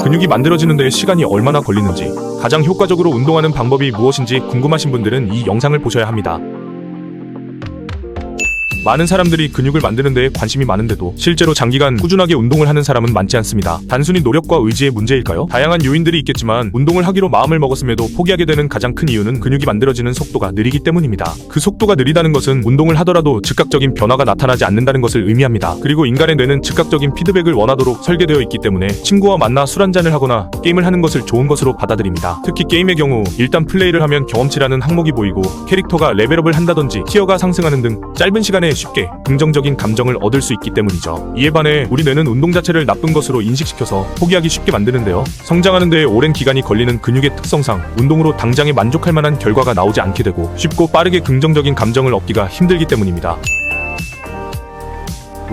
근육이 만들어지는 데 시간이 얼마나 걸리는지, 가장 효과적으로 운동하는 방법이 무엇인지 궁금하신 분들은 이 영상을 보셔야 합니다. 많은 사람들이 근육을 만드는 데에 관심이 많은데도 실제로 장기간 꾸준하게 운동을 하는 사람은 많지 않습니다. 단순히 노력과 의지의 문제일까요? 다양한 요인들이 있겠지만 운동을 하기로 마음을 먹었음에도 포기하게 되는 가장 큰 이유는 근육이 만들어지는 속도가 느리기 때문입니다. 그 속도가 느리다는 것은 운동을 하더라도 즉각적인 변화가 나타나지 않는다는 것을 의미합니다. 그리고 인간의 뇌는 즉각적인 피드백을 원하도록 설계되어 있기 때문에 친구와 만나 술 한잔을 하거나 게임을 하는 것을 좋은 것으로 받아들입니다. 특히 게임의 경우 일단 플레이를 하면 경험치라는 항목이 보이고 캐릭터가 레벨업을 한다든지 티어가 상승하는 등 짧은 시간에 쉽게 긍정적인 감정을 얻을 수 있기 때문이죠. 이에 반해 우리 뇌는 운동 자체를 나쁜 것으로 인식시켜서 포기하기 쉽게 만드는데요. 성장하는 데에 오랜 기간이 걸리는 근육의 특성상 운동으로 당장에 만족할 만한 결과가 나오지 않게 되고 쉽고 빠르게 긍정적인 감정을 얻기가 힘들기 때문입니다.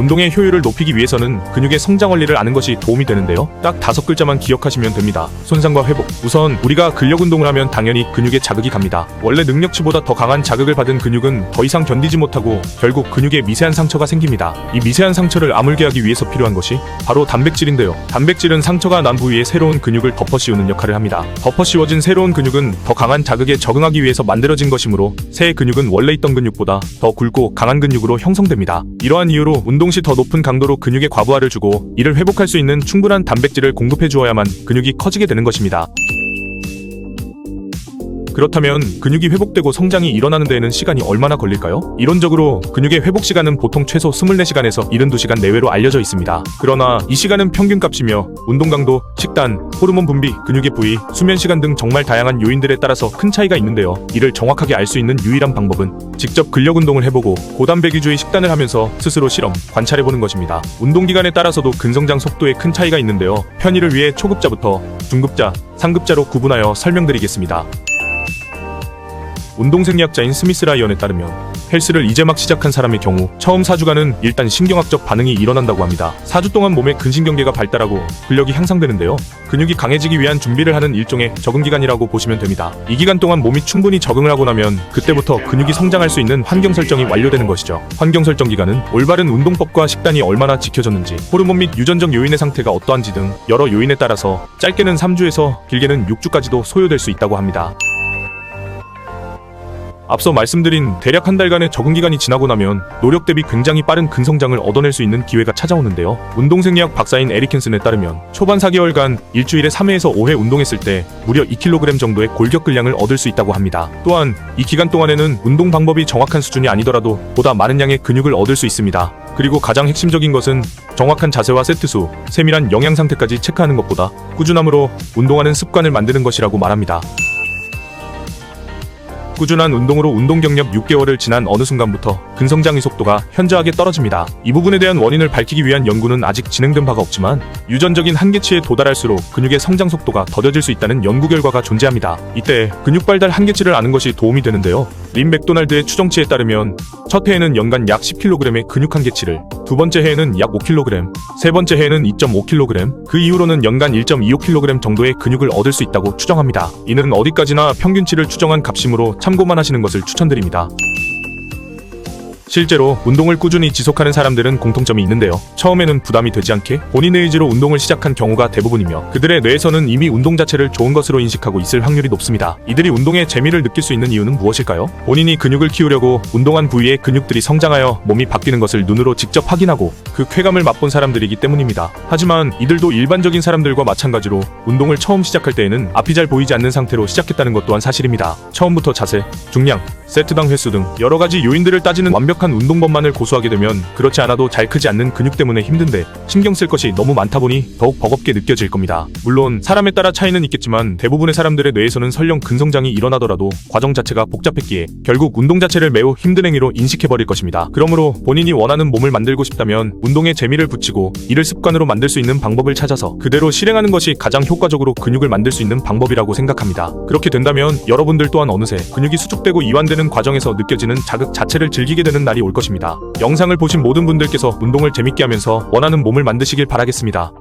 운동의 효율을 높이기 위해서는 근육의 성장 원리를 아는 것이 도움이 되는데요. 딱 5글자만 기억하시면 됩니다. 손상과 회복. 우선 우리가 근력 운동을 하면 당연히 근육에 자극이 갑니다. 원래 능력치보다 더 강한 자극을 받은 근육은 더 이상 견디지 못하고 결국 근육에 미세한 상처가 생깁니다. 이 미세한 상처를 아물게 하기 위해서 필요한 것이 바로 단백질인데요. 단백질은 상처가 난 부위에 새로운 근육을 덮어씌우는 역할을 합니다. 덮어씌워진 새로운 근육은 더 강한 자극에 적응하기 위해서 만들어진 것이므로 새 근육은 원래 있던 근육보다 더 굵고 강한 근육으로 형성됩니다. 이러한 이유로 운동 시 더 높은 강도로 근육에 과부하를 주고 이를 회복할 수 있는 충분한 단백질을 공급해 주어야만 근육이 커지게 되는 것입니다. 그렇다면 근육이 회복되고 성장이 일어나는 데에는 시간이 얼마나 걸릴까요? 이론적으로 근육의 회복 시간은 보통 최소 24시간에서 72시간 내외로 알려져 있습니다. 그러나 이 시간은 평균값이며 운동 강도, 식단, 호르몬 분비, 근육의 부위, 수면 시간 등 정말 다양한 요인들에 따라서 큰 차이가 있는데요. 이를 정확하게 알 수 있는 유일한 방법은 직접 근력 운동을 해보고 고단백 위주의 식단을 하면서 스스로 실험, 관찰해보는 것입니다. 운동 기간에 따라서도 근성장 속도에 큰 차이가 있는데요. 편의를 위해 초급자부터 중급자, 상급자로 구분하여 설명드리겠습니다. 운동생리학자인 스미스 라이언에 따르면 헬스를 이제 막 시작한 사람의 경우 처음 4주간은 일단 신경학적 반응이 일어난다고 합니다. 4주 동안 몸의 근신경계가 발달하고 근력이 향상되는데요. 근육이 강해지기 위한 준비를 하는 일종의 적응기간이라고 보시면 됩니다. 이 기간 동안 몸이 충분히 적응을 하고 나면 그때부터 근육이 성장할 수 있는 환경 설정이 완료되는 것이죠. 환경 설정 기간은 올바른 운동법과 식단이 얼마나 지켜졌는지, 호르몬 및 유전적 요인의 상태가 어떠한지 등 여러 요인에 따라서 짧게는 3주에서 길게는 6주까지도 소요될 수 있다고 합니다. 앞서 말씀드린 대략 한 달간의 적응기간이 지나고 나면 노력 대비 굉장히 빠른 근성장을 얻어낼 수 있는 기회가 찾아오는데요. 운동생리학 박사인 에리켄슨에 따르면 초반 4개월간 일주일에 3회에서 5회 운동했을 때 무려 2kg 정도의 골격근량을 얻을 수 있다고 합니다. 또한 이 기간 동안에는 운동 방법이 정확한 수준이 아니더라도 보다 많은 양의 근육을 얻을 수 있습니다. 그리고 가장 핵심적인 것은 정확한 자세와 세트수, 세밀한 영양 상태까지 체크하는 것보다 꾸준함으로 운동하는 습관을 만드는 것이라고 말합니다. 꾸준한 운동으로 운동 경력 6개월을 지난 어느 순간부터 근성장의 속도가 현저하게 떨어집니다. 이 부분에 대한 원인을 밝히기 위한 연구는 아직 진행된 바가 없지만 유전적인 한계치에 도달할수록 근육의 성장 속도가 더뎌질 수 있다는 연구 결과가 존재합니다. 이때 근육 발달 한계치를 아는 것이 도움이 되는데요. 린 맥도날드의 추정치에 따르면 첫 해에는 연간 약 10kg의 근육 한계치를, 두 번째 해에는 약 5kg, 세 번째 해에는 2.5kg, 그 이후로는 연간 1.25kg 정도의 근육을 얻을 수 있다고 추정합니다. 이는 어디까지나 평균치를 추정한 값이므로 참고만 하시는 것을 추천드립니다. 실제로 운동을 꾸준히 지속하는 사람들은 공통점이 있는데요. 처음에는 부담이 되지 않게 본인의 의지로 운동을 시작한 경우가 대부분이며 그들의 뇌에서는 이미 운동 자체를 좋은 것으로 인식하고 있을 확률이 높습니다. 이들이 운동의 재미를 느낄 수 있는 이유는 무엇일까요? 본인이 근육을 키우려고 운동한 부위의 근육들이 성장하여 몸이 바뀌는 것을 눈으로 직접 확인하고 그 쾌감을 맛본 사람들이기 때문입니다. 하지만 이들도 일반적인 사람들과 마찬가지로 운동을 처음 시작할 때에는 앞이 잘 보이지 않는 상태로 시작했다는 것 또한 사실입니다. 처음부터 자세, 중량, 세트당 횟수 등 여러 가지 요인들을 따지는 완벽한 운동법만을 고수하게 되면 그렇지 않아도 잘 크지 않는 근육 때문에 힘든데 신경 쓸 것이 너무 많다 보니 더욱 버겁게 느껴질 겁니다. 물론 사람에 따라 차이는 있겠지만 대부분의 사람들의 뇌에서는 설령 근성장이 일어나더라도 과정 자체가 복잡했기에 결국 운동 자체를 매우 힘든 행위로 인식해버릴 것입니다. 그러므로 본인이 원하는 몸을 만들고 싶다면 운동에 재미를 붙이고 이를 습관으로 만들 수 있는 방법을 찾아서 그대로 실행하는 것이 가장 효과적으로 근육을 만들 수 있는 방법이라고 생각합니다. 그렇게 된다면 여러분들 또한 어느새 근육이 수축되고 이완되는 과정에서 느껴지는 자극 자체를 즐기게 되는 날이 올 것입니다. 영상을 보신 모든 분들께서 운동을 재밌게 하면서 원하는 몸을 만드시길 바라겠습니다.